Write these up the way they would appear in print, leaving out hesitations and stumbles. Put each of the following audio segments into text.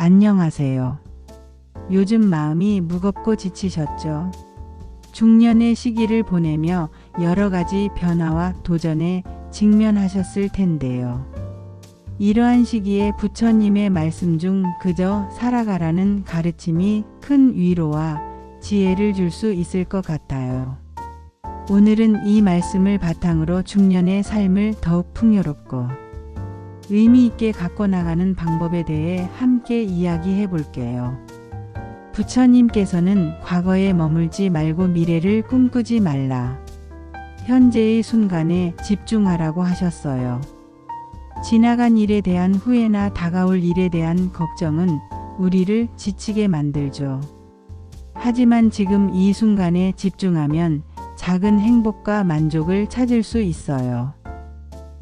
안녕하세요. 요즘 마음이 무겁고 지치셨죠? 중년의 시기를 보내며 여러 가지 변화와 도전에 직면하셨을 텐데요. 이러한 시기에 부처님의 말씀 중 그저 살아가라는 가르침이 큰 위로와 지혜를 줄 수 있을 것 같아요. 오늘은 이 말씀을 바탕으로 중년의 삶을 더욱 풍요롭고 의미 있게 갖고 나가는 방법에 대해 함께 이야기해 볼게요. 부처님께서는 과거에 머물지 말고 미래를 꿈꾸지 말라. 현재의 순간에 집중하라고 하셨어요. 지나간 일에 대한 후회나 다가올 일에 대한 걱정은 우리를 지치게 만들죠. 하지만 지금 이 순간에 집중하면 작은 행복과 만족을 찾을 수 있어요.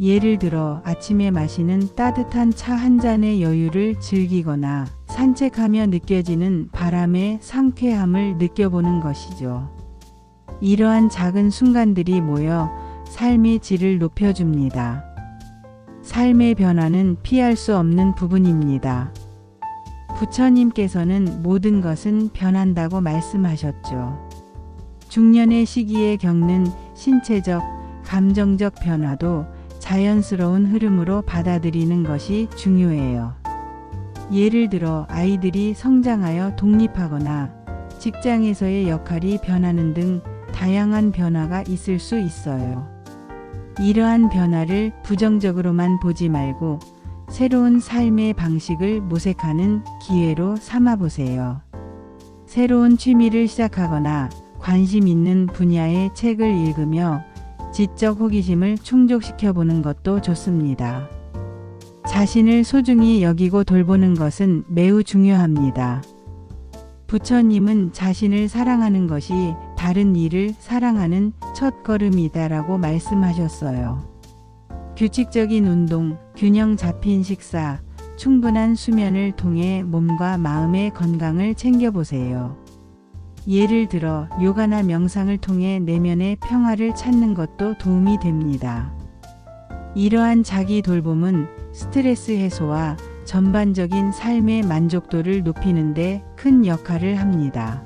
예를 들어 아침에 마시는 따뜻한 차 한 잔의 여유를 즐기거나 산책하며 느껴지는 바람의 상쾌함을 느껴보는 것이죠. 이러한 작은 순간들이 모여 삶의 질을 높여줍니다. 삶의 변화는 피할 수 없는 부분입니다. 부처님께서는 모든 것은 변한다고 말씀하셨죠. 중년의 시기에 겪는 신체적, 감정적 변화도 자연스러운 흐름으로 받아들이는 것이 중요해요. 예를 들어 아이들이 성장하여 독립하거나 직장에서의 역할이 변하는 등 다양한 변화가 있을 수 있어요. 이러한 변화를 부정적으로만 보지 말고 새로운 삶의 방식을 모색하는 기회로 삼아보세요. 새로운 취미를 시작하거나 관심 있는 분야의 책을 읽으며 지적 호기심을 충족시켜 보는 것도 좋습니다. 자신을 소중히 여기고 돌보는 것은 매우 중요합니다. 부처님은 자신을 사랑하는 것이 다른 이를 사랑하는 첫걸음이다라고 말씀하셨어요. 규칙적인 운동, 균형 잡힌 식사, 충분한 수면을 통해 몸과 마음의 건강을 챙겨보세요. 예를 들어 요가나 명상을 통해 내면의 평화를 찾는 것도 도움이 됩니다. 이러한 자기 돌봄은 스트레스 해소와 전반적인 삶의 만족도를 높이는 데 큰 역할을 합니다.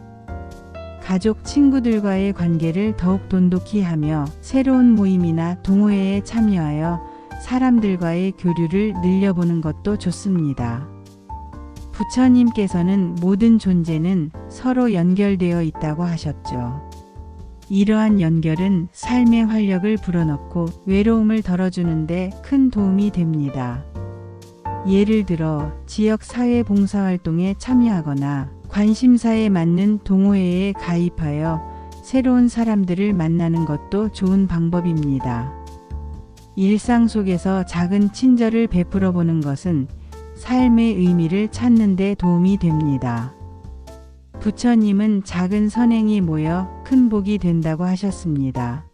가족, 친구들과의 관계를 더욱 돈독히 하며 새로운 모임이나 동호회에 참여하여 사람들과의 교류를 늘려보는 것도 좋습니다. 부처님께서는 모든 존재는 서로 연결되어 있다고 하셨죠. 이러한 연결은 삶의 활력을 불어넣고 외로움을 덜어주는 데 큰 도움이 됩니다. 예를 들어 지역 사회 봉사활동에 참여하거나 관심사에 맞는 동호회에 가입하여 새로운 사람들을 만나는 것도 좋은 방법입니다. 일상 속에서 작은 친절을 베풀어 보는 것은 삶의 의미를 찾는 데 도움이 됩니다. 부처님은 작은 선행이 모여 큰 복이 된다고 하셨습니다.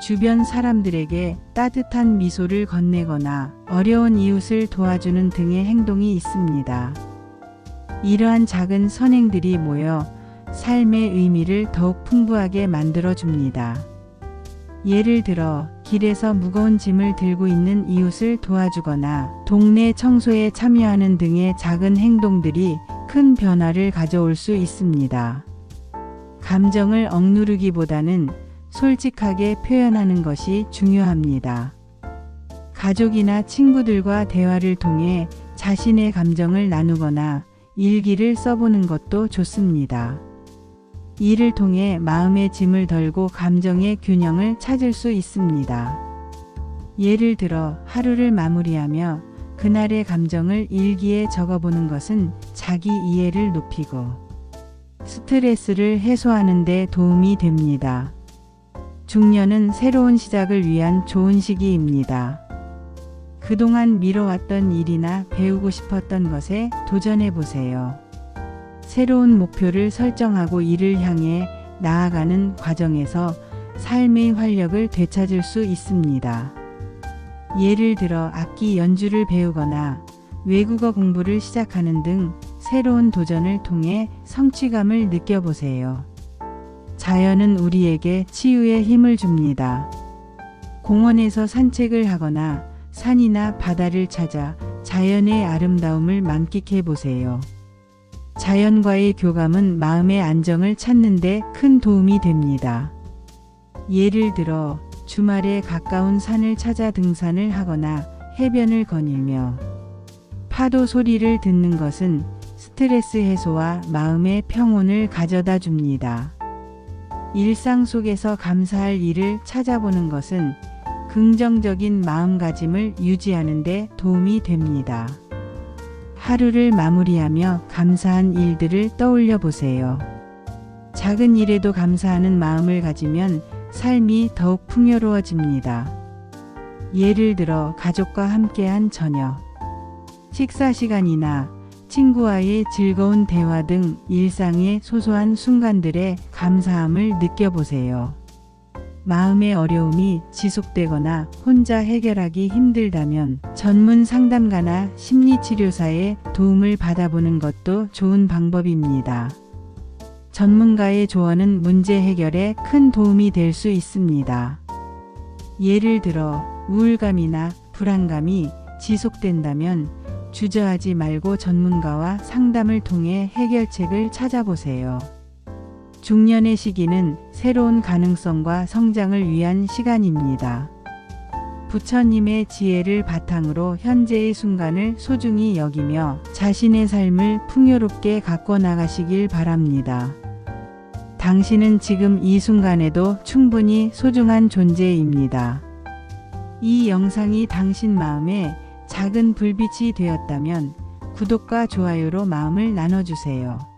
주변 사람들에게 따뜻한 미소를 건네거나 어려운 이웃을 도와주는 등의 행동이 있습니다. 이러한 작은 선행들이 모여 삶의 의미를 더욱 풍부하게 만들어줍니다. 예를 들어 길에서 무거운 짐을 들고 있는 이웃을 도와주거나 동네 청소에 참여하는 등의 작은 행동들이 큰 변화를 가져올 수 있습니다. 감정을 억누르기보다는 솔직하게 표현하는 것이 중요합니다. 가족이나 친구들과 대화를 통해 자신의 감정을 나누거나 일기를 써보는 것도 좋습니다. 이를 통해 마음의 짐을 덜고 감정의 균형을 찾을 수 있습니다. 예를 들어 하루를 마무리하며 그날의 감정을 일기에 적어보는 것은 자기 이해를 높이고 스트레스를 해소하는 데 도움이 됩니다. 중년은 새로운 시작을 위한 좋은 시기입니다. 그동안 미뤄왔던 일이나 배우고 싶었던 것에 도전해 보세요. 새로운 목표를 설정하고 이를 향해 나아가는 과정에서 삶의 활력을 되찾을 수 있습니다. 예를 들어 악기 연주를 배우거나 외국어 공부를 시작하는 등 새로운 도전을 통해 성취감을 느껴보세요. 자연은 우리에게 치유의 힘을 줍니다. 공원에서 산책을 하거나 산이나 바다를 찾아 자연의 아름다움을 만끽해 보세요. 자연과의 교감은 마음의 안정을 찾는 데 큰 도움이 됩니다. 예를 들어 주말에 가까운 산을 찾아 등산을 하거나 해변을 거닐며 파도 소리를 듣는 것은 스트레스 해소와 마음의 평온을 가져다 줍니다. 일상 속에서 감사할 일을 찾아보는 것은 긍정적인 마음가짐을 유지하는 데 도움이 됩니다. 하루를 마무리하며 감사한 일들을 떠올려 보세요. 작은 일에도 감사하는 마음을 가지면 삶이 더욱 풍요로워집니다. 예를 들어 가족과 함께한 저녁, 식사 시간이나 친구와의 즐거운 대화 등 일상의 소소한 순간들에 감사함을 느껴보세요. 마음의 어려움이 지속되거나 혼자 해결하기 힘들다면 전문 상담가나 심리치료사의 도움을 받아보는 것도 좋은 방법입니다. 전문가의 조언은 문제 해결에 큰 도움이 될 수 있습니다. 예를 들어 우울감이나 불안감이 지속된다면 주저하지 말고 전문가와 상담을 통해 해결책을 찾아보세요. 중년의 시기는 새로운 가능성과 성장을 위한 시간입니다. 부처님의 지혜를 바탕으로 현재의 순간을 소중히 여기며 자신의 삶을 풍요롭게 가꿔 나가시길 바랍니다. 당신은 지금 이 순간에도 충분히 소중한 존재입니다. 이 영상이 당신 마음에 작은 불빛이 되었다면 구독과 좋아요로 마음을 나눠주세요.